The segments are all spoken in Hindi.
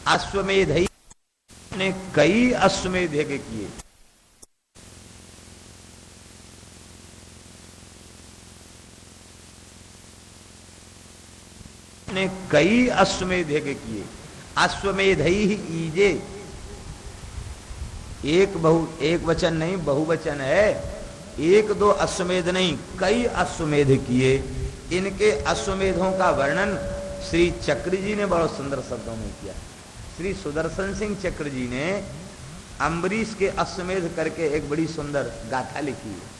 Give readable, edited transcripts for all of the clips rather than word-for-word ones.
अश्वमेध ने कई अश्वमेध यज्ञ किए। ने कई अश्वमेध यज्ञ किए। अश्वमेध ही ईजे, एक वचन नहीं, बहुवचन है। एक दो अश्वमेध नहीं, कई अश्वमेध किए। इनके अश्वमेधों का वर्णन श्री चक्र जी ने बहुत सुंदर शब्दों में किया। श्री सुदर्शन सिंह चक्र जी ने अम्बरीश के अश्वमेध करके एक बड़ी सुंदर गाथा लिखी है।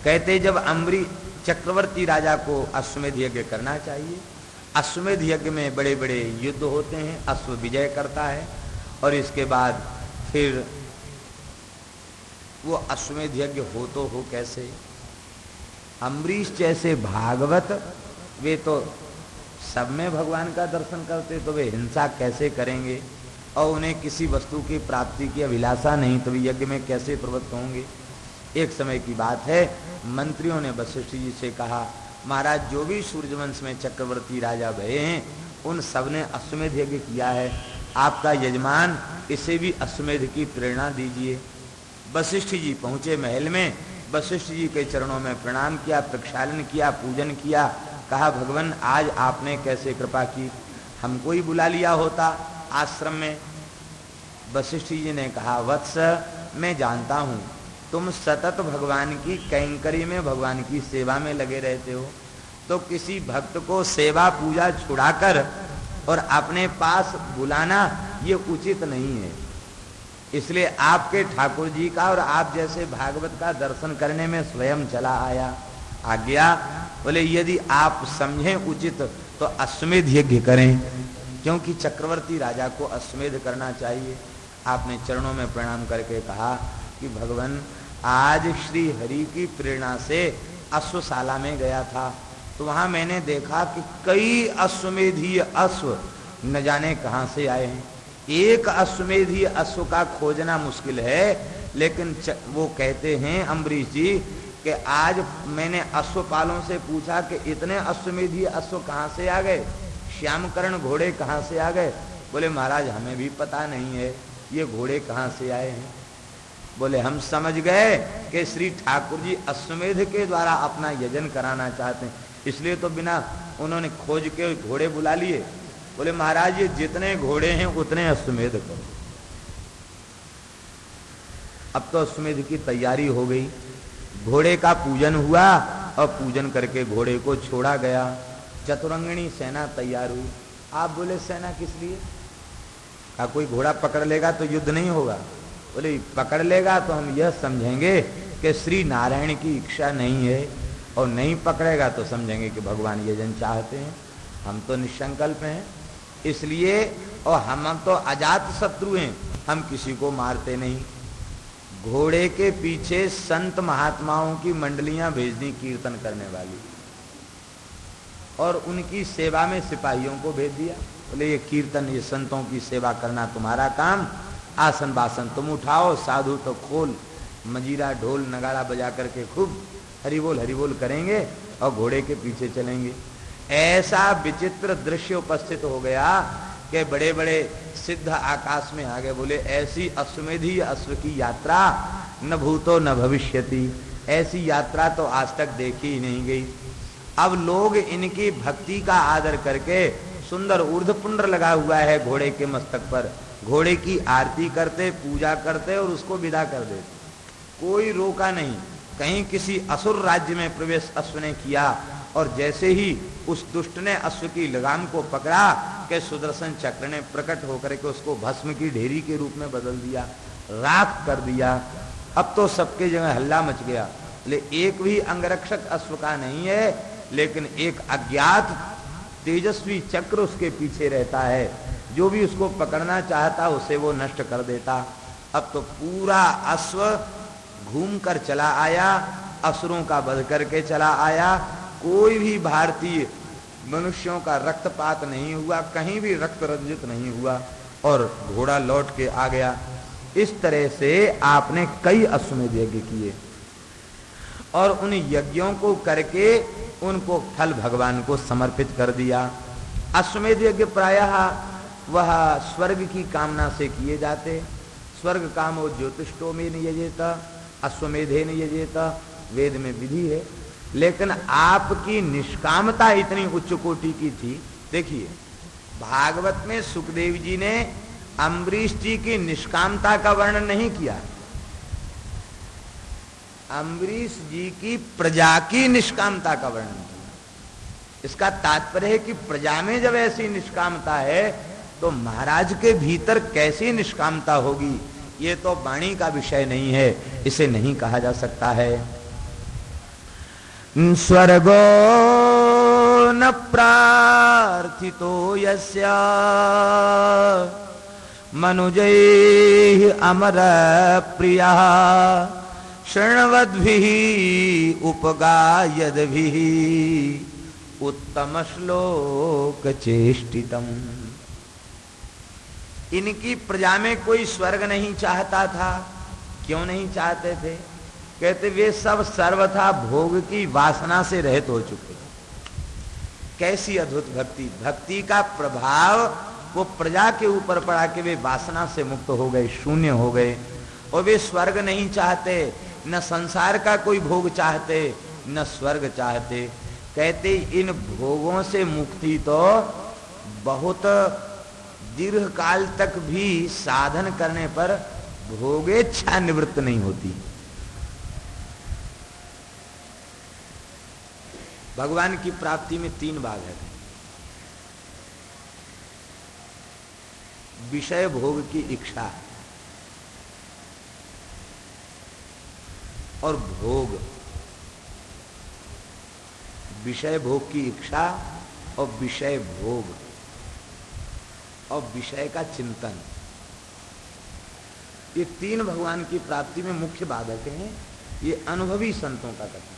कहते जब अम्बरीश चक्रवर्ती राजा को अश्वमेध यज्ञ करना चाहिए, अश्वमेध यज्ञ में बड़े बड़े युद्ध होते हैं, अश्व विजय करता है और इसके बाद फिर वो अश्वमेध यज्ञ हो तो हो कैसे। अम्बरीश जैसे भागवत वे तो सब में भगवान का दर्शन करते, तो वे हिंसा कैसे करेंगे, और उन्हें किसी वस्तु की प्राप्ति की अभिलाषा नहीं, तो वे यज्ञ में कैसे प्रवृत्त होंगे। एक समय की बात है, मंत्रियों ने वशिष्ठ जी से कहा, महाराज जो भी सूर्यवंश में चक्रवर्ती राजा भये हैं उन सब ने अश्वमेध यज्ञ किया है, आपका यजमान इसे भी अश्वमेध की प्रेरणा दीजिए। वशिष्ठ जी पहुंचे महल में, वशिष्ठ जी के चरणों में प्रणाम किया, प्रक्षालन किया, पूजन किया। कहा भगवान आज आपने कैसे कृपा की, हमको ही बुला लिया होता आश्रम में। वशिष्ठ जी ने कहा वत्स मैं जानता हूँ तुम सतत भगवान की कैंकरी में, भगवान की सेवा में लगे रहते हो, तो किसी भक्त को सेवा पूजा छुड़ाकर और अपने पास बुलाना ये उचित नहीं है। इसलिए आपके ठाकुर जी का और आप जैसे भागवत का दर्शन करने में स्वयं चला आया। आज्ञा बोले यदि आप समझें उचित तो अश्वमेध यज्ञ करें, क्योंकि चक्रवर्ती राजा को अश्वमेध करना चाहिए। आपने चरणों में प्रणाम करके कहा कि भगवान आज श्री हरि की प्रेरणा से अश्वशाला में गया था, तो वहां मैंने देखा कि कई अश्वमेधीय अश्व न जाने कहां से आए हैं। एक अश्वमेधीय अश्व का खोजना मुश्किल है, लेकिन वो कहते हैं अम्बरीश जी कि आज मैंने अश्वपालों से पूछा कि इतने अश्वमेधीय अश्व कहां से आ गए, श्यामकर्ण घोड़े कहां से आ गए। बोले महाराज हमें भी पता नहीं है ये घोड़े कहां से आए हैं। बोले हम समझ गए कि श्री ठाकुर जी अश्वमेध के द्वारा अपना यजन कराना चाहते हैं, इसलिए तो बिना उन्होंने खोज के घोड़े बुला लिए। बोले महाराज ये जितने घोड़े हैं उतने अश्वमेध करो। अब तो अश्वमेध की तैयारी हो गई, घोड़े का पूजन हुआ और पूजन करके घोड़े को छोड़ा गया। चतुरंगिणी सेना तैयार हुई। आप बोले सेना किस लिए, का कोई घोड़ा पकड़ लेगा तो युद्ध नहीं होगा। बोले पकड़ लेगा तो हम यह समझेंगे कि श्री नारायण की इच्छा नहीं है, और नहीं पकड़ेगा तो समझेंगे कि भगवान यजन चाहते हैं। हम तो निसंकल्प हैं इसलिए, और हम तो अजात शत्रु हैं, हम किसी को मारते नहीं। घोड़े के पीछे संत महात्माओं की मंडलियां भेज दी कीर्तन करने वाली, और उनकी सेवा में सिपाहियों को भेज दिया। बोले ये कीर्तन, ये संतों की सेवा करना तुम्हारा काम, आसन बासन तुम उठाओ, साधु तो खोल, मजीरा ढोल नगाड़ा बजा करके खूब हरि बोल करेंगे और घोड़े के पीछे चलेंगे। ऐसा विचित्र दृश्य उपस्थित हो गया कि बड़े बड़े सिद्ध आकाश में आ गए। बोले ऐसी अश्वमेधीय अश्व की यात्रा न भूतो न भविष्यति, ऐसी यात्रा तो आज तक देखी ही नहीं गई। अब लोग इनकी भक्ति का आदर करके सुंदर ऊर्ध्वपुंड्र लगा हुआ है घोड़े के मस्तक पर, घोड़े की आरती करते, पूजा करते और उसको विदा कर देते। कोई रोका नहीं। कहीं किसी असुर राज्य में प्रवेश अश्व ने किया, और जैसे ही उस दुष्ट ने अश्व की लगाम को पकड़ा कि सुदर्शन चक्र ने प्रकट होकर के उसको भस्म की ढेरी के रूप में बदल दिया, राख कर दिया। अब तो सबके जगह हल्ला मच गया। ले एक भी अंगरक्षक अश्व का नहीं है, लेकिन एक अज्ञात तेजस्वी चक्र उसके पीछे रहता है, जो भी उसको पकड़ना चाहता उसे वो नष्ट कर देता। अब तो पूरा अश्व घूम कर चला आया, असुरों का वध करके चला आया। कोई भी भारतीय मनुष्यों का रक्तपात नहीं हुआ, कहीं भी रक्त रंजित नहीं हुआ, और घोड़ा लौट के आ गया। इस तरह से आपने कई अश्वमेध यज्ञ किए, और उन यज्ञों को करके उनको फल भगवान को समर्पित कर दिया। अश्वमेध यज्ञ प्रायः वह स्वर्ग की कामना से किए जाते। स्वर्ग कामो ज्योतिष्टो में यजेत अश्वमेधेन यजेत, वेद में विधि है। लेकिन आपकी निष्कामता इतनी उच्च कोटि की थी। देखिए भागवत में सुखदेव जी ने अम्बरीश जी की निष्कामता का वर्णन नहीं किया, अम्बरीश जी की प्रजा की निष्कामता का वर्णन किया। इसका तात्पर्य है कि प्रजा में जब ऐसी निष्कामता है तो महाराज के भीतर कैसी निष्कामता होगी, ये तो वाणी का विषय नहीं है, इसे नहीं कहा जा सकता है। स्वर्गो न प्रार्थितो यस्य मनुजैः अमर प्रियः शृण्वद्भिः उपगायद्भिः उत्तम श्लोक चेष्टितम। इनकी प्रजा में कोई स्वर्ग नहीं चाहता था। क्यों नहीं चाहते थे? कहते वे सब सर्वथा भोग की वासना से रहित हो चुके। कैसी अद्भुत भक्ति, भक्ति का प्रभाव वो प्रजा के ऊपर पड़ा कि वे वासना से मुक्त हो गए, शून्य हो गए। और वे स्वर्ग नहीं चाहते, न संसार का कोई भोग चाहते, न स्वर्ग चाहते। कहते इन भोगों से मुक्ति तो बहुत दीर्घ काल तक भी साधन करने पर भोगेच्छा निवृत्त नहीं होती। भगवान की प्राप्ति में 3 भाग है। विषय भोग की इच्छा और भोग, विषय भोग की इच्छा और विषय भोग और विषय का चिंतन, ये 3 भगवान की प्राप्ति में मुख्य बाधक हैं। ये अनुभवी संतों का कथन।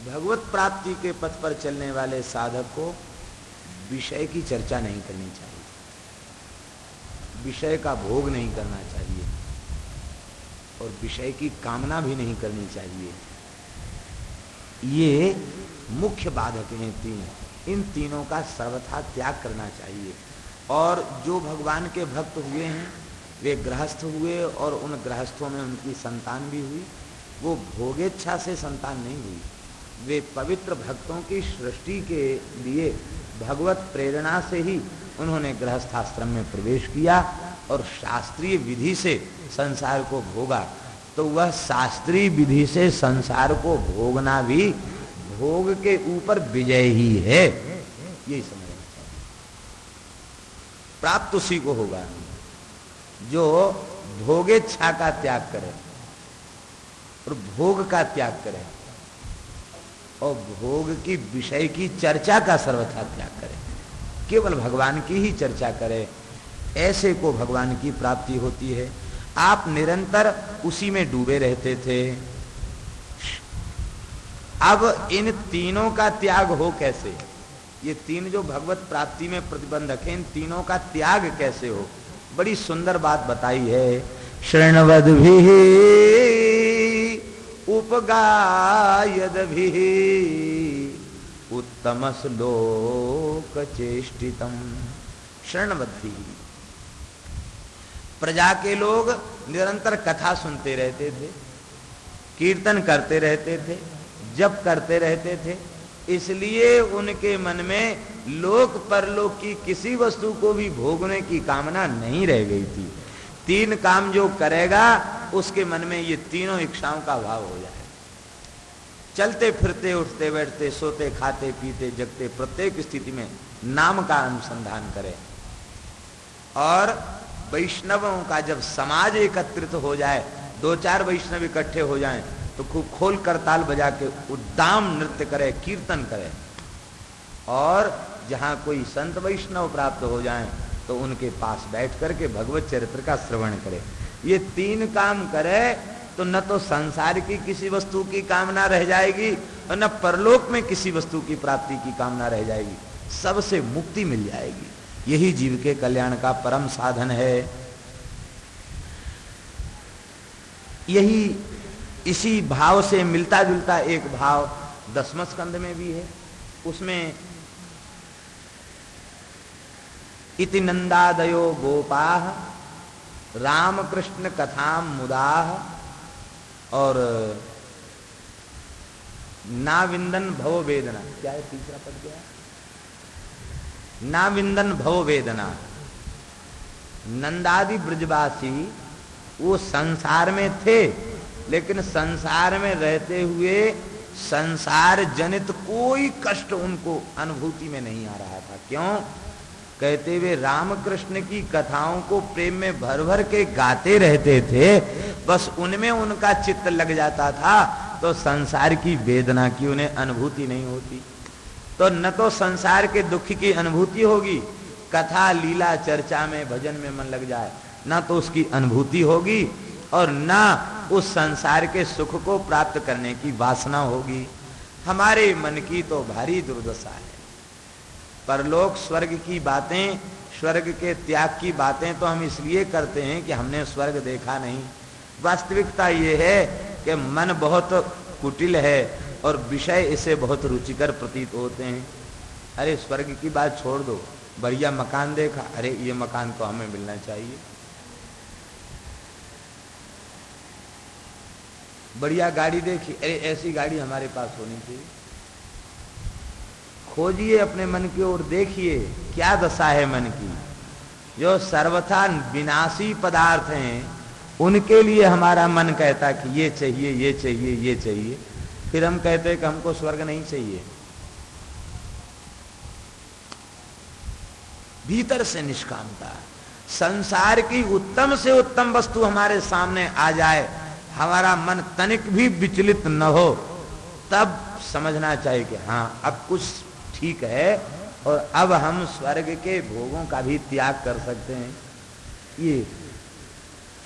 भगवत प्राप्ति के पथ पर चलने वाले साधक को विषय की चर्चा नहीं करनी चाहिए, विषय का भोग नहीं करना चाहिए और विषय की कामना भी नहीं करनी चाहिए। ये मुख्य बाधक हैं 3। इन तीनों का सर्वथा त्याग करना चाहिए। और जो भगवान के भक्त हुए हैं वे गृहस्थ हुए और उन गृहस्थों में उनकी संतान भी हुई। वो भोगेच्छा से संतान नहीं हुई, वे पवित्र भक्तों की सृष्टि के लिए भगवत प्रेरणा से ही उन्होंने गृहस्थाश्रम में प्रवेश किया और शास्त्रीय विधि से संसार को भोगा। तो वह शास्त्रीय विधि से संसार को भोगना भी भोग के ऊपर विजय ही है, यही समझना चाहिए। प्राप्त उसी को होगा जो भोगेच्छा का त्याग करे और भोग का त्याग करे और भोग की विषय की चर्चा का सर्वथा त्याग करे, केवल भगवान की ही चर्चा करे। ऐसे को भगवान की प्राप्ति होती है। आप निरंतर उसी में डूबे रहते थे। अब इन तीनों का त्याग हो कैसे? ये 3 जो भगवत प्राप्ति में प्रतिबंधक हैं, इन तीनों का त्याग कैसे हो? बड़ी सुंदर बात बताई है। शृण्वद्भिः उपगायद्भिः उत्तम श्लोक चेष्टितम। शृण्वद्भिः, प्रजा के लोग निरंतर कथा सुनते रहते थे, कीर्तन करते रहते थे, जप करते रहते थे, इसलिए उनके मन में लोक परलोक की किसी वस्तु को भी भोगने की कामना नहीं रह गई थी। 3 काम जो करेगा उसके मन में ये तीनों इच्छाओं का अभाव हो जाए। चलते फिरते, उठते बैठते, सोते खाते पीते जगते, प्रत्येक स्थिति में नाम का अनुसंधान करे। और वैष्णवों का जब समाज एकत्रित हो जाए, 2-4 वैष्णव इकट्ठे हो जाएं, तो खूब खोल कर ताल बजा के उद्दाम नृत्य करे, कीर्तन करे। और जहां कोई संत वैष्णव प्राप्त हो जाएं तो उनके पास बैठ करके भगवत चरित्र का श्रवण करे। ये 3 काम करे तो न तो संसार की किसी वस्तु की कामना रह जाएगी और न परलोक में किसी वस्तु की प्राप्ति की कामना रह जाएगी, सबसे मुक्ति मिल जाएगी। यही जीव के कल्याण का परम साधन है। यही इसी भाव से मिलता जुलता एक भाव 10वें स्कंद में भी है। उसमें इति नंदादयो गोपाः रामकृष्ण कथाम मुदाः। और ना विंदन भव वेदना, क्या है तीसरा पद क्या है? ना विंदन भव वेदना। नंदादि ब्रजवासी वो संसार में थे, लेकिन संसार में रहते हुए संसार जनित कोई कष्ट उनको अनुभूति में नहीं आ रहा था। क्यों? कहते हुए रामकृष्ण की कथाओं को प्रेम में भर भर के गाते रहते थे, बस उनमें उनका चित्त लग जाता था, तो संसार की वेदना की उन्हें अनुभूति नहीं होती। तो न तो संसार के दुख की अनुभूति होगी, कथा लीला चर्चा में भजन में मन लग जाए, ना तो उसकी अनुभूति होगी और ना उस संसार के सुख को प्राप्त करने की वासना होगी। हमारे मन की तो भारी दुर्दशा है। परलोक स्वर्ग की बातें, स्वर्ग के त्याग की बातें तो हम इसलिए करते हैं कि हमने स्वर्ग देखा नहीं। वास्तविकता ये है कि मन बहुत कुटिल है और विषय इसे बहुत रुचिकर प्रतीत होते हैं। अरे स्वर्ग की बात छोड़ दो, बढ़िया मकान देखा, अरे ये मकान तो हमें मिलना चाहिए। बढ़िया गाड़ी देखी, अरे ऐसी गाड़ी हमारे पास होनी चाहिए। खोजिए अपने मन की ओर, देखिए क्या दशा है मन की। जो सर्वथा विनाशी पदार्थ हैं उनके लिए हमारा मन कहता कि ये चाहिए, ये चाहिए, ये चाहिए, फिर हम कहते हैं कि हमको स्वर्ग नहीं चाहिए। भीतर से निष्कामता, संसार की उत्तम से उत्तम वस्तु हमारे सामने आ जाए, हमारा मन तनिक भी विचलित न हो, तब समझना चाहिए कि हाँ अब कुछ ठीक है और अब हम स्वर्ग के भोगों का भी त्याग कर सकते हैं। ये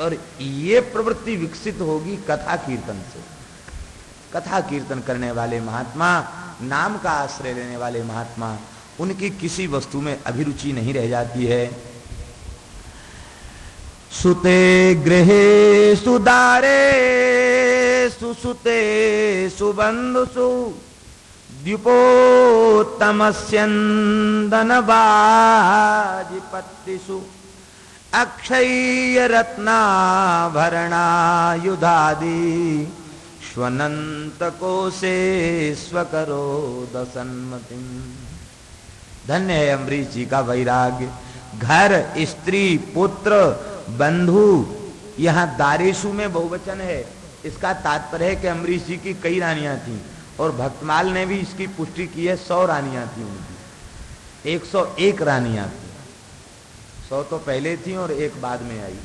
और ये प्रवृत्ति विकसित होगी कथा कीर्तन से। कथा कीर्तन करने वाले महात्मा, नाम का आश्रय लेने वाले महात्मा, उनकी किसी वस्तु में अभिरुचि नहीं रह जाती है। सुते गृहे सुदारे सुसुते सुबंधुसु द्युपोत्तमस्यन्दनवाजिपत्तिषु अक्षय्य रत्नाभरणायुधादि श्वनंत कोशे स्वकरो दसन्मतिम। धन्य है अम्बरीश जी का वैराग्य। घर, स्त्री, पुत्र, बंधु, यहाँ दारेशु में बहुवचन है। इसका तात्पर्य है कि अम्बरीश जी की कई रानियां थीं और भक्तमाल ने भी इसकी पुष्टि की है। 100 रानियां थी उनकी, 101 रानियां थी। 100 तो पहले थी और एक बाद में आई।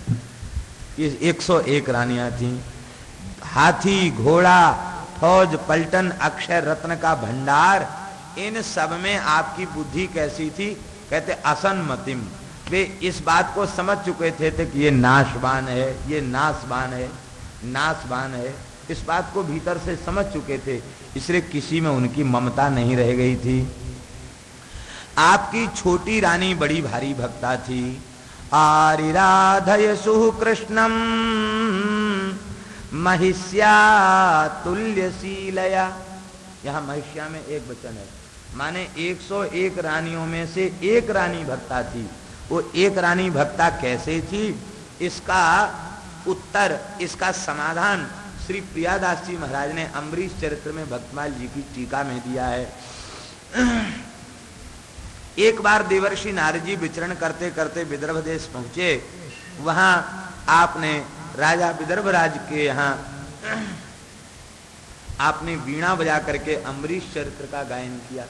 ये 101 रानियां थी। हाथी, घोड़ा, फौज, पलटन, अक्षय रत्न का भंडार, इन सब में आपकी बुद्धि कैसी थी? कहते असन्मतिम। वे इस बात को समझ चुके थे कि ये नाशवान है, ये नाशवान है, नाशवान है। इस बात को भीतर से समझ चुके थे, इसलिए किसी में उनकी ममता नहीं रह गई थी। आपकी छोटी रानी बड़ी भारी भक्ता थी। आरिराधयसु कृष्णम महिष्या तुल्यशीलया। यहाँ महिष्या में एक वचन है, माने 101 रानियों में से एक रानी भक्ता थी। वो एक रानी भक्ता कैसे थी? इसका उत्तर, इसका समाधान श्री प्रियादास जी महाराज ने अम्बरीश चरित्र में भक्तमाल जी की टीका में दिया है। एक बार देवर्षि नारद जी विचरण करते करते विदर्भ देश पहुंचे। वहां आपने राजा विदर्भराज के यहाँ आपने वीणा बजा करके अम्बरीश चरित्र का गायन किया।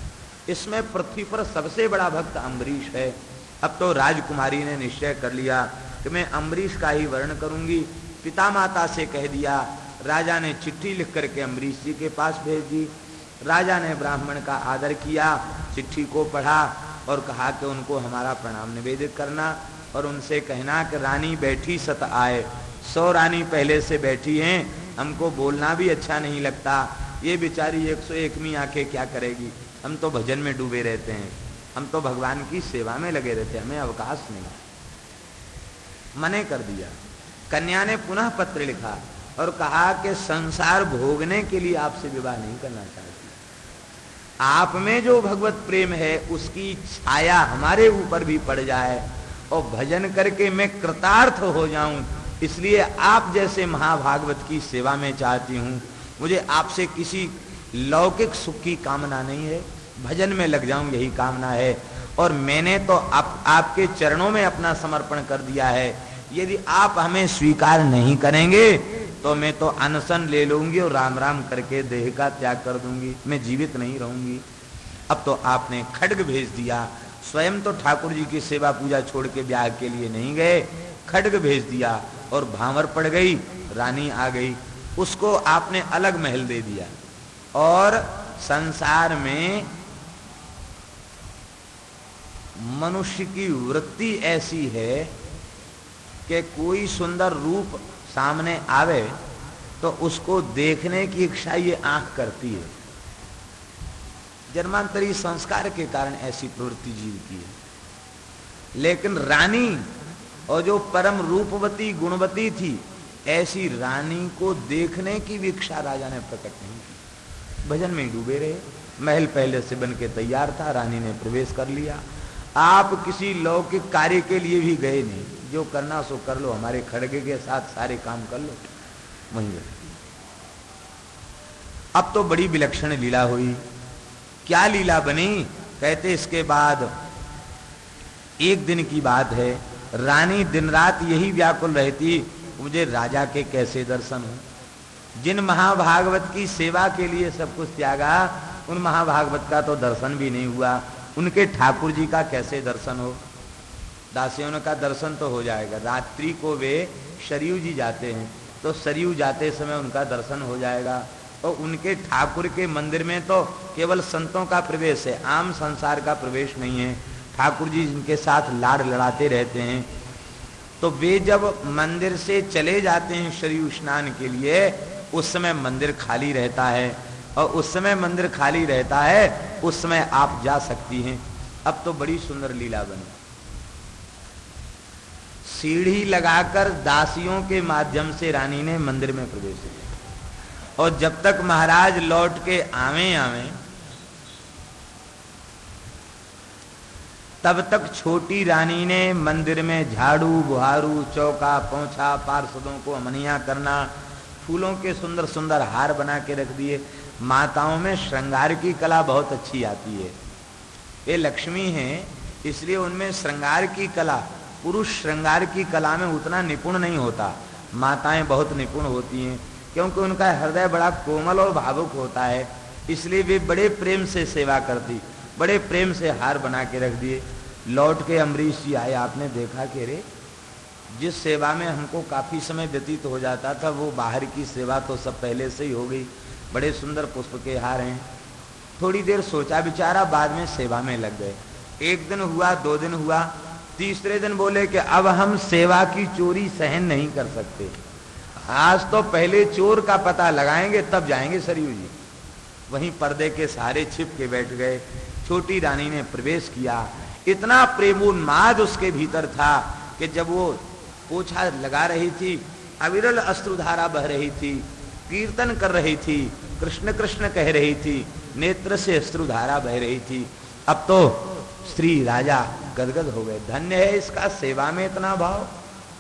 इसमें पृथ्वी पर सबसे बड़ा भक्त अम्बरीश है। अब तो राजकुमारी ने निश्चय कर लिया कि मैं अम्बरीश का ही वर्ण करूंगी। पिता माता से कह दिया। राजा ने चिट्ठी लिख करके अम्बरीश जी के पास भेज दी। राजा ने ब्राह्मण का आदर किया, चिट्ठी को पढ़ा और कहा कि उनको हमारा प्रणाम निवेदित करना और उनसे कहना कि रानी बैठी सत आए। 100 रानी पहले से बैठी हैं, हमको बोलना भी अच्छा नहीं लगता। ये बेचारी 101वीं आके क्या करेगी? हम तो भजन में डूबे रहते हैं, हम तो भगवान की सेवा में लगे रहते हैं, हमें अवकाश नहीं। मने कर दिया। कन्या ने पुनः पत्र लिखा और कहा कि संसार भोगने के लिए आपसे विवाह नहीं करना चाहती। आप में जो भगवत प्रेम है उसकी छाया हमारे ऊपर भी पड़ जाए और भजन करके मैं कृतार्थ हो जाऊं, इसलिए आप जैसे महाभागवत की सेवा में चाहती हूं। मुझे आपसे किसी लौकिक सुख की कामना नहीं है, भजन में लग जाऊं यही कामना है। और मैंने तो आपके चरणों में अपना समर्पण कर दिया है। यदि आप हमें स्वीकार नहीं करेंगे तो मैं तो अनशन ले लूंगी और राम राम करके देह का त्याग कर दूंगी, मैं जीवित नहीं रहूंगी। अब तो आपने खड्ग भेज दिया, स्वयं तो ठाकुर जी की सेवा पूजा छोड़ के ब्याह के लिए नहीं गए, खड्ग भेज दिया और भांवर पड़ गई, रानी आ गई, उसको आपने अलग महल दे दिया। और संसार में मनुष्य की वृत्ति ऐसी है कि कोई सुंदर रूप सामने आवे तो उसको देखने की इच्छा ये आंख करती है। जन्मांतरी संस्कार के कारण ऐसी प्रवृत्ति जीव की है। लेकिन रानी और जो परम रूपवती गुणवती थी, ऐसी रानी को देखने की भी इच्छा राजा ने प्रकट नहीं की। भजन में डूबे रहे, महल पहले से बन के तैयार था, रानी ने प्रवेश कर लिया। आप किसी लौकिक कार्य के लिए भी गए नहीं, जो करना सो कर लो, हमारे खड़गे के साथ सारे काम कर लो, वहीं गए। अब तो बड़ी विलक्षण लीला हुई। क्या लीला बनी? कहते इसके बाद एक दिन की बात है, रानी दिन रात यही व्याकुल रहती, मुझे राजा के कैसे दर्शन हो। जिन महाभागवत की सेवा के लिए सब कुछ त्यागा, उन महाभागवत का तो दर्शन भी नहीं हुआ, उनके ठाकुर जी का कैसे दर्शन हो। दासियों का दर्शन तो हो जाएगा, रात्रि को वे सरयू जी जाते हैं तो सरयू जाते समय उनका दर्शन हो जाएगा। और उनके ठाकुर के मंदिर में तो केवल संतों का प्रवेश है, आम संसार का प्रवेश नहीं है। ठाकुर जी जिनके साथ लाड़ लड़ाते रहते हैं, तो वे जब मंदिर से चले जाते हैं सरयू स्नान के लिए, उस समय मंदिर खाली रहता है, और उस समय मंदिर खाली रहता है, उस समय आप जा सकती हैं। अब तो बड़ी सुंदर लीला बनी। सीढ़ी लगाकर दासियों के माध्यम से रानी ने मंदिर में प्रवेश किया, और जब तक महाराज लौट के आवे तब तक छोटी रानी ने मंदिर में झाड़ू बुहारू चौका पोंछा, पार्षदों को अमनिया करना, फूलों के सुंदर सुंदर हार बना के रख दिए। माताओं में श्रृंगार की कला बहुत अच्छी आती है, ये लक्ष्मी हैं, इसलिए उनमें श्रृंगार की कला, पुरुष श्रृंगार की कला में उतना निपुण नहीं होता, माताएं बहुत निपुण होती हैं, क्योंकि उनका हृदय बड़ा कोमल और भावुक होता है, इसलिए वे बड़े प्रेम से सेवा करती, बड़े प्रेम से हार बना के रख दिए। लौट के अम्बरीश जी आए, आपने देखा कि रे जिस सेवा में हमको काफी समय व्यतीत हो जाता था, वो बाहर की सेवा तो सब पहले से ही हो गई, बड़े सुंदर पुष्प के हार हैं। थोड़ी देर सोचा विचारा, बाद में सेवा में लग गए। एक दिन हुआ, 2 दिन हुआ, तीसरे दिन बोले कि अब हम सेवा की चोरी सहन नहीं कर सकते, आज तो पहले चोर का पता लगाएंगे तब जाएंगे सरयू जी। वहीं पर्दे के सहारे छिप के बैठ गए। छोटी रानी ने प्रवेश किया, इतना प्रेमोन्माद उसके भीतर था कि जब वो पोछा लगा रही थी, अविरल अश्रुधारा बह रही थी, कीर्तन कर रही थी, कृष्ण कृष्ण कह रही थी, नेत्र से अश्रुधारा बह रही थी। अब तो श्री राजा गदगद हो गए, धन्य है इसका सेवा में इतना भाव।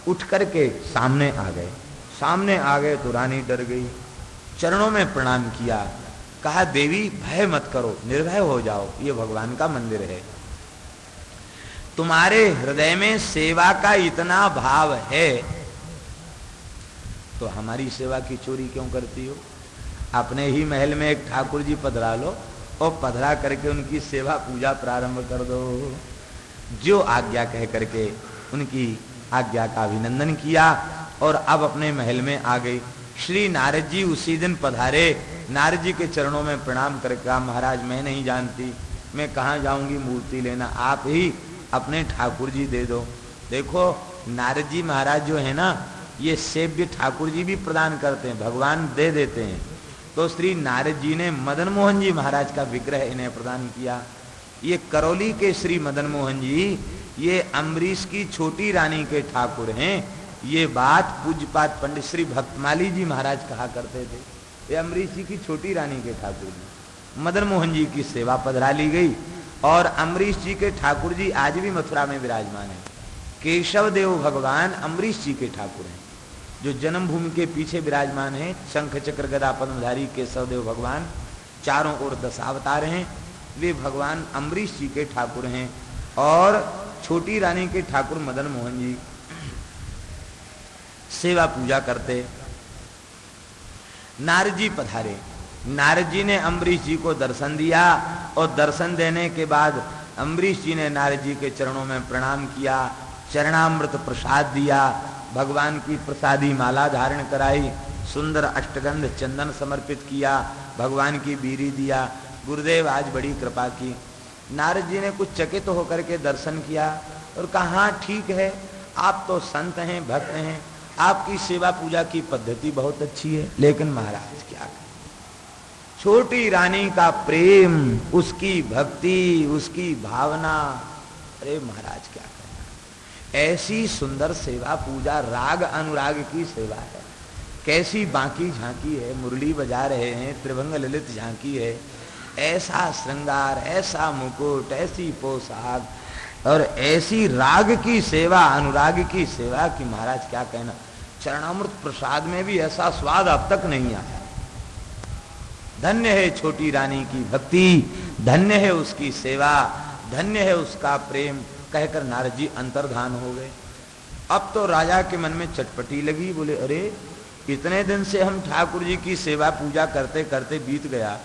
उठ करके सामने आ गए, सामने आ गए तो रानी डर गई, चरणों में प्रणाम किया, कहा देवी भय मत करो, निर्भय हो जाओ, ये भगवान का मंदिर है, तुम्हारे हृदय में सेवा का इतना भाव है तो हमारी सेवा की चोरी क्यों करती हो। अपने ही महल में एक ठाकुर जी पधरा लो और पधरा करके उनकी सेवा पूजा प्रारंभ कर दो। जो आज्ञा कह करके उनकी आज्ञा का अभिनंदन किया और अब अपने महल में आ गई। श्री नारद जी उसी दिन पधारे, नारद जी के चरणों में प्रणाम करके कहा महाराज मैं नहीं जानती, मैं कहाँ जाऊंगी मूर्ति लेना, आप ही अपने ठाकुर जी दे दो। देखो नारद जी महाराज जो है ना, ये सेव्य ठाकुर जी भी प्रदान करते हैं, भगवान दे देते हैं। तो श्री नारद जी ने मदन मोहन जी महाराज का विग्रह इन्हें प्रदान किया। ये करौली के श्री मदन मोहन जी, ये अम्बरीश की छोटी रानी के ठाकुर हैं। ये बात पूज्यपाद पंडित श्री भक्तमाली जी महाराज कहा करते थे, ये अम्बरीश जी की छोटी रानी के ठाकुर जी। मदन मोहन जी की सेवा पधरा ली गई। और अम्बरीश जी के ठाकुर जी आज भी मथुरा में विराजमान हैं। केशव देव भगवान अम्बरीश जी के ठाकुर हैं, जो जन्मभूमि के पीछे विराजमान हैं। शंख चक्र गदा पद्मधारी केशव देव भगवान, चारों ओर दशावतार हैं, वे भगवान अम्बरीश जी के ठाकुर हैं। और छोटी रानी के ठाकुर मदन मोहन जी सेवा पूजा करते। नारद जी पधारे। नारद जी ने अम्बरीश जी को दर्शन दिया और दर्शन देने के बाद अम्बरीश जी ने नारद जी के चरणों में प्रणाम किया, चरणामृत प्रसाद दिया, भगवान की प्रसादी माला धारण कराई, सुंदर अष्टगंध चंदन समर्पित किया, भगवान की बीरी दिया। गुरुदेव आज बड़ी कृपा की। नारद जी ने कुछ चकित होकर के दर्शन किया और कहा, हाँ ठीक है, आप तो संत हैं, भक्त हैं, आपकी सेवा पूजा की पद्धति बहुत अच्छी है, लेकिन महाराज क्या करें, छोटी रानी का प्रेम, उसकी भक्ति, उसकी भावना, अरे महाराज क्या करना। ऐसी सुंदर सेवा पूजा, राग अनुराग की सेवा है, कैसी बांकी झांकी है, मुरली बजा रहे हैं, त्रिभंग ललित झांकी है, ऐसा श्रृंगार, ऐसा मुकुट, ऐसी पोशाक और ऐसी राग की सेवा, अनुराग की सेवा कि महाराज क्या कहना। चरणामृत प्रसाद में भी ऐसा स्वाद अब तक नहीं आया। धन्य है छोटी रानी की भक्ति, धन्य है उसकी सेवा, धन्य है उसका प्रेम, कहकर नारद जी अंतर्धान हो गए। अब तो राजा के मन में चटपटी लगी। बोले, अरे इतने दिन से हम ठाकुर जी की सेवा पूजा करते करते बीत गया,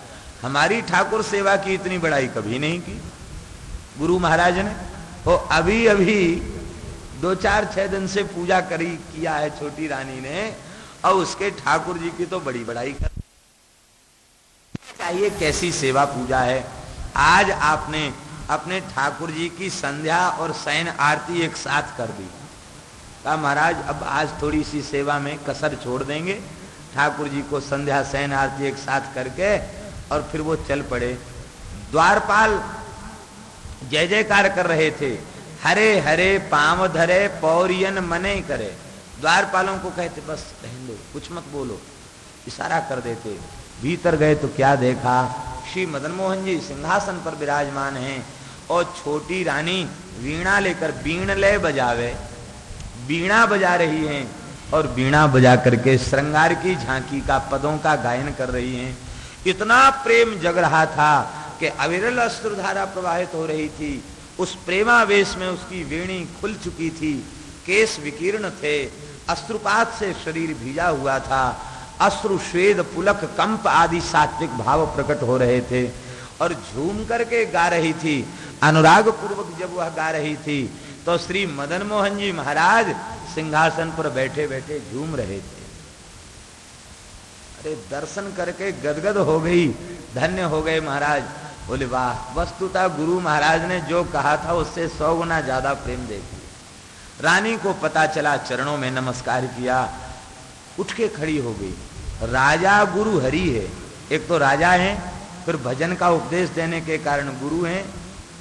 हमारी ठाकुर सेवा की इतनी बड़ाई कभी नहीं की गुरु महाराज ने। वो अभी अभी 2-4-6 दिन से पूजा किया है छोटी रानी ने, और उसके ठाकुर जी की तो बड़ी बड़ाई कर चाहिए। कैसी सेवा पूजा है। आज आपने अपने ठाकुर जी की संध्या और शयन आरती एक साथ कर दी। कहा महाराज अब आज थोड़ी सी सेवा में कसर छोड़ देंगे, ठाकुर जी को संध्या शयन आरती एक साथ करके और फिर वो चल पड़े। द्वारपाल जय जयकार कर रहे थे, हरे हरे पांव धरे पौरियन मने करे। द्वारपालों को कहते बस रहने दो, कुछ मत बोलो, इशारा कर देते। भीतर गए तो क्या देखा, श्री मदन मोहन जी सिंहासन पर विराजमान हैं और छोटी रानी वीणा लेकर, बीण ले बजावे, बीणा बजा रही हैं और बीणा बजा करके श्रृंगार की झांकी का, पदों का गायन कर रही हैं। इतना प्रेम जग रहा था कि अविरल अश्रुधारा प्रवाहित हो रही थी। उस प्रेमावेश में उसकी वेणी खुल चुकी थी, केश विकीर्ण थे, अश्रुपात से शरीर भीजा हुआ था, अश्रु श्वेद पुलक कंप आदि सात्विक भाव प्रकट हो रहे थे और झूम करके गा रही थी। अनुराग पूर्वक जब वह गा रही थी तो श्री मदन मोहन जी महाराज सिंहासन पर बैठे बैठे झूम रहे थे। अरे दर्शन करके गदगद हो गई, धन्य हो गए महाराज। बोले वाह, वस्तुतः गुरु महाराज ने जो कहा था उससे 100 गुना ज्यादा प्रेम देखी। रानी को पता चला, चरणों में नमस्कार किया, उठ के खड़ी हो गई। राजा गुरु हरि है, एक तो राजा हैं, फिर भजन का उपदेश देने के कारण गुरु हैं,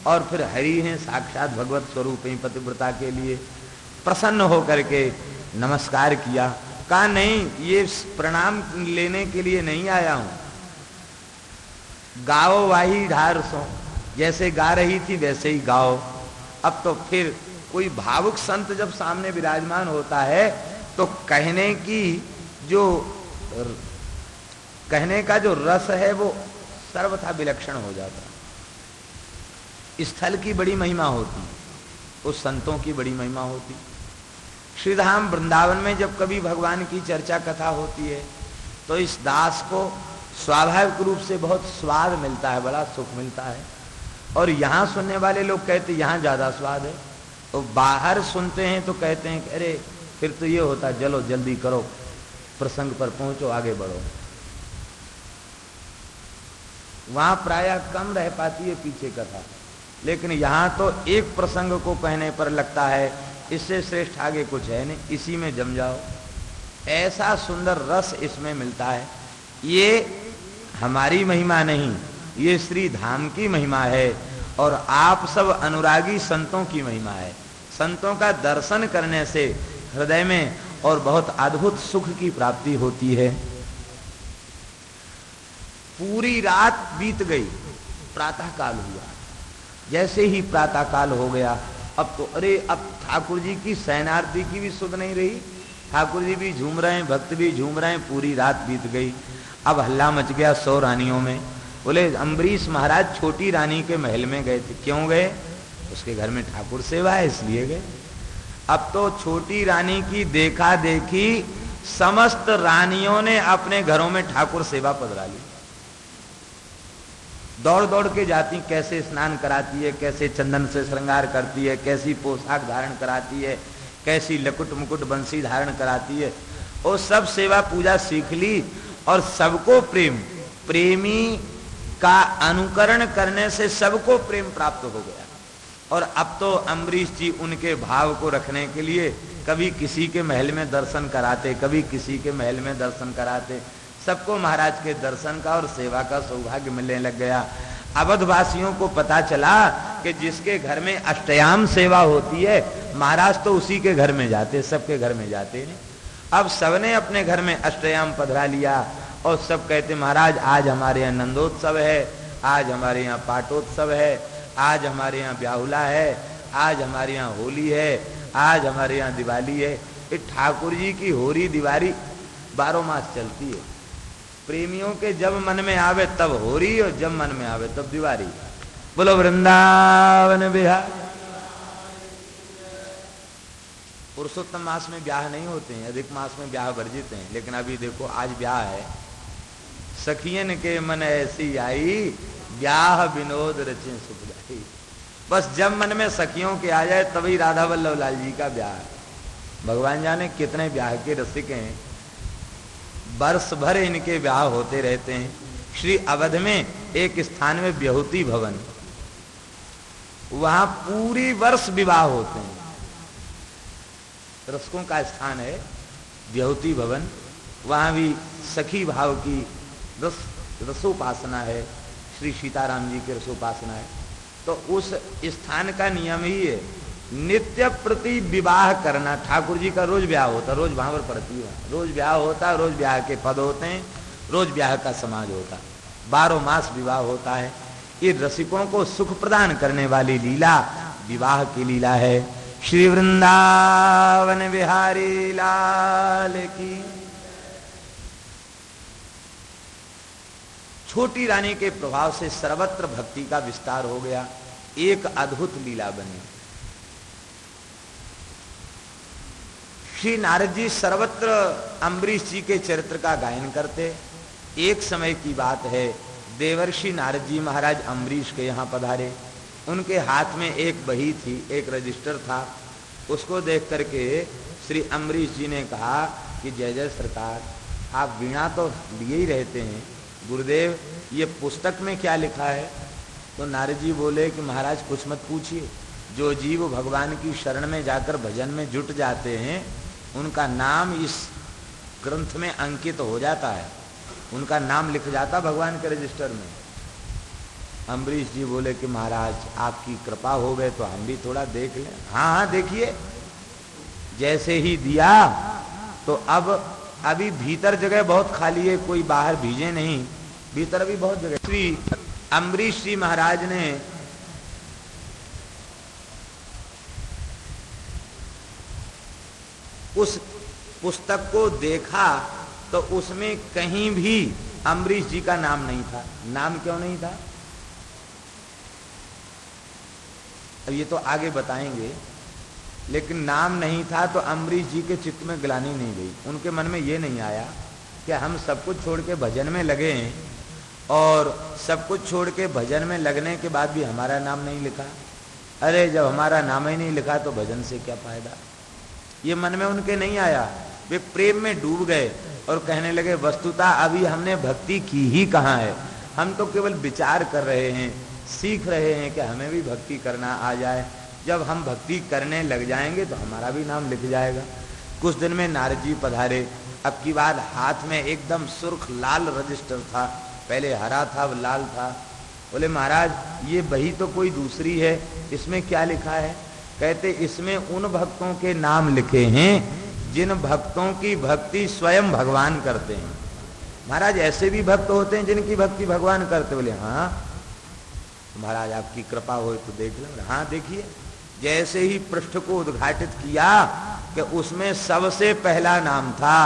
और फिर हरि हैं, साक्षात भगवत स्वरूप हैं पतिव्रता के लिए। प्रसन्न होकर के नमस्कार किया। कहा नहीं, ये प्रणाम लेने के लिए नहीं आया हूं, गाओ वाही ढार सो, जैसे गा रही थी वैसे ही गाओ। अब तो फिर कोई भावुक संत जब सामने विराजमान होता है तो कहने का जो रस है वो सर्वथा विलक्षण हो जाता है। स्थल की बड़ी महिमा होती, उस संतों की बड़ी महिमा होती। श्रीधाम वृंदावन में जब कभी भगवान की चर्चा कथा होती है तो इस दास को स्वाभाविक रूप से बहुत स्वाद मिलता है, बड़ा सुख मिलता है। और यहाँ सुनने वाले लोग कहते यहाँ ज्यादा स्वाद है, तो बाहर सुनते हैं तो कहते हैं अरे फिर तो ये होता, चलो जल्दी करो, प्रसंग पर पहुंचो, आगे बढ़ो। वहां प्रायः कम रह पाती है पीछे कथा, लेकिन यहाँ तो एक प्रसंग को कहने पर लगता है इससे श्रेष्ठ आगे कुछ है नहीं, इसी में जम जाओ। ऐसा सुंदर रस इसमें मिलता है। ये हमारी महिमा नहीं, ये श्री धाम की महिमा है और आप सब अनुरागी संतों की महिमा है। संतों का दर्शन करने से हृदय में और बहुत अद्भुत सुख की प्राप्ति होती है। पूरी रात बीत गई, प्रातः काल हुआ। जैसे ही प्रातः काल हो गया, अब तो अरे अब ठाकुर जी की शयनार्थी की भी सुध नहीं रही, ठाकुर जी भी झूम रहे हैं, भक्त भी झूम रहे हैं, पूरी रात बीत गई। अब हल्ला मच गया 100 रानियों में। बोले अम्बरीश महाराज छोटी रानी के महल में गए थे। क्यों गए? उसके घर में ठाकुर सेवा है इसलिए गए। अब तो छोटी रानी की देखा देखी समस्त रानियों ने अपने घरों में ठाकुर सेवा पधरा ली। दौड़ दौड़ के जाती, कैसे स्नान कराती है, कैसे चंदन से श्रृंगार करती है, कैसी पोशाक धारण कराती है, कैसी लकुट मुकुट बंसी धारण कराती है, वो सब सेवा पूजा सीख ली। और सबको प्रेम, प्रेमी का अनुकरण करने से सबको प्रेम प्राप्त हो गया। और अब तो अम्बरीश जी उनके भाव को रखने के लिए कभी किसी के महल में दर्शन कराते, कभी किसी के महल में दर्शन कराते। सबको महाराज के दर्शन का और सेवा का सौभाग्य मिलने लग गया। अवधवासियों को पता चला कि जिसके घर में अष्टयाम सेवा होती है महाराज तो उसी के घर में जाते, सबके घर में जाते नहीं। अब सबने अपने घर में अष्टयाम पधरा लिया और सब कहते महाराज आज हमारे यहाँ नंदोत्सव है, आज हमारे यहाँ पाटोत्सव है, आज हमारे यहाँ ब्याहुला है, आज हमारे यहाँ होली है, आज हमारे यहाँ दिवाली है। ये ठाकुर जी की होरी दिवाली 12 मास चलती है। प्रेमियों के जब मन में आवे तब होरी और जब मन में आवे तब दिवाली। बोलो वृंदावन बिहार। पुरुषोत्तम मास में ब्याह नहीं होते हैं, अधिक मास में ब्याह वर्जित हैं। लेकिन अभी देखो आज ब्याह है। सखियन के मन ऐसी आई, ब्याह विनोद रचे सुख जाई। बस जब मन में सखियों के आ जाए तभी राधा वल्लभ लाल जी का ब्याह है। भगवान जाने कितने ब्याह के रसिक हैं, वर्ष भर इनके ब्याह होते रहते हैं। श्री अवध में एक स्थान में ब्यहुति भवन, वहां पूरी वर्ष विवाह होते हैं। रसकों का स्थान है ब्यहुति भवन, वहां भी सखी भाव की रसोपासना है। श्री सीताराम जी की रसोपासना है। तो उस स्थान का नियम ही है नित्य प्रति विवाह करना। ठाकुर जी का रोज ब्याह होता, रोज भावर पड़ती है, रोज ब्याह होता, रोज ब्याह के पद होते हैं, रोज ब्याह का समाज होता, 12 मास विवाह होता है। ये रसिकों को सुख प्रदान करने वाली लीला विवाह की लीला है। श्री वृंदावन बिहारी लाल की। छोटी रानी के प्रभाव से सर्वत्र भक्ति का विस्तार हो गया। एक अद्भुत लीला बनी। श्री नारद जी सर्वत्र अम्बरीश जी के चरित्र का गायन करते। एक समय की बात है, देवर्षि नारद जी महाराज अम्बरीश के यहाँ पधारे। उनके हाथ में एक बही थी, एक रजिस्टर था। उसको देख करके श्री अम्बरीश जी ने कहा कि जय जय सरकार, आप वीणा तो लिए ही रहते हैं, गुरुदेव ये पुस्तक में क्या लिखा है? तो नारद जी बोले कि महाराज कुछ मत पूछिए, जो जीव भगवान की शरण में जाकर भजन में जुट जाते हैं उनका नाम इस ग्रंथ में अंकित हो जाता है, उनका नाम लिख जाता भगवान के रजिस्टर में। अम्बरीश जी बोले कि महाराज आपकी कृपा हो गए तो हम भी थोड़ा देख लें। हाँ हाँ देखिए। जैसे ही दिया तो अब अभी भीतर जगह बहुत खाली है, कोई बाहर भीजे नहीं, भीतर भी बहुत जगह। श्री अम्बरीश जी महाराज ने उस पुस्तक को देखा तो उसमें कहीं भी अम्बरीश जी का नाम नहीं था। नाम क्यों नहीं था अब ये तो आगे बताएंगे, लेकिन नाम नहीं था तो अम्बरीश जी के चित्त में ग्लानि नहीं गई। उनके मन में ये नहीं आया कि हम सब कुछ छोड़ के भजन में लगे हैं और सब कुछ छोड़ के भजन में लगने के बाद भी हमारा नाम नहीं लिखा। अरे जब हमारा नाम ही नहीं लिखा तो भजन से क्या फायदा, ये मन में उनके नहीं आया। वे प्रेम में डूब गए और कहने लगे वस्तुतः अभी हमने भक्ति की ही कहाँ है, हम तो केवल विचार कर रहे हैं, सीख रहे हैं कि हमें भी भक्ति करना आ जाए। जब हम भक्ति करने लग जाएंगे तो हमारा भी नाम लिख जाएगा। कुछ दिन में नारद जी पधारे। अब की बात हाथ में एकदम सुर्ख लाल रजिस्टर था, पहले हरा था अब लाल था। बोले महाराज ये बही तो कोई दूसरी है, इसमें क्या लिखा है? कहते इसमें उन भक्तों के नाम लिखे हैं जिन भक्तों की भक्ति स्वयं भगवान करते हैं। महाराज ऐसे भी भक्त होते हैं जिनकी भक्ति भगवान करते। बोले हाँ महाराज आपकी कृपा हो तो देख लो। हाँ देखिए, जैसे ही पृष्ठ को उद्घाटित किया कि उसमें सबसे पहला नाम था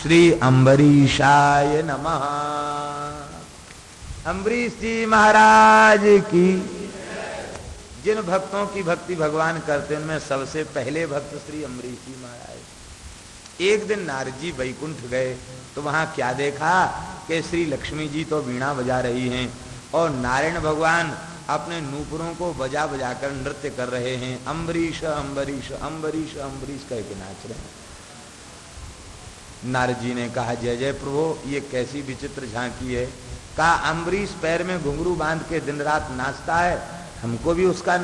श्री अम्बरीशाय नमः। अम्बरीश जी महाराज की। जिन भक्तों की भक्ति भगवान करते हैं उनमें सबसे पहले भक्त श्री अम्बरीश जी महाराज। एक दिन नारद जी वैकुंठ गए तो वहां क्या देखा कि श्री लक्ष्मी जी तो वीणा बजा रही हैं और नारायण भगवान अपने नूपुरों को बजा बजा कर नृत्य कर रहे हैं। अम्बरीश अम्बरीश अम्बरीश अम्बरीश कह के नाच रहे हैं। नारद जी ने कहा जय जय प्रभु, ये कैसी विचित्र झांकी है। कहा अम्बरीश पैर में घुंघरू बांध के दिन रात नाचता है, हमको भी उसका